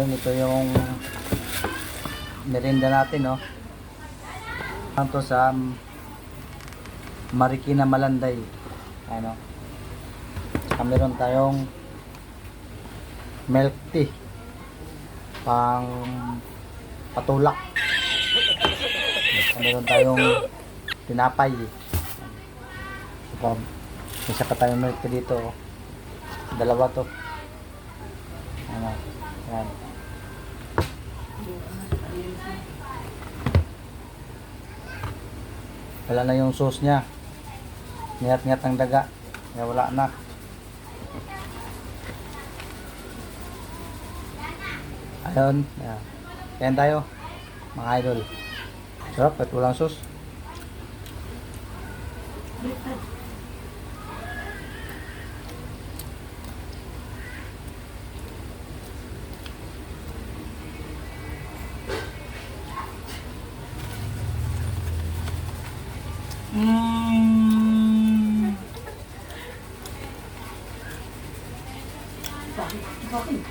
Ito yung merienda natin, no? Ito sa Marikina Malanday. Ano? Meron tayong milk tea pang patulak. Meron tayong tinapay. Isa pa tayong milk tea dito. Dalawa to. Ano? Yan. Wala na yung sauce niya. Niyat-niyat ng daga. Kaya wala na. Ayun. Yan. Kain tayo. Mga idol. Sarap at walang sauce. Bakit?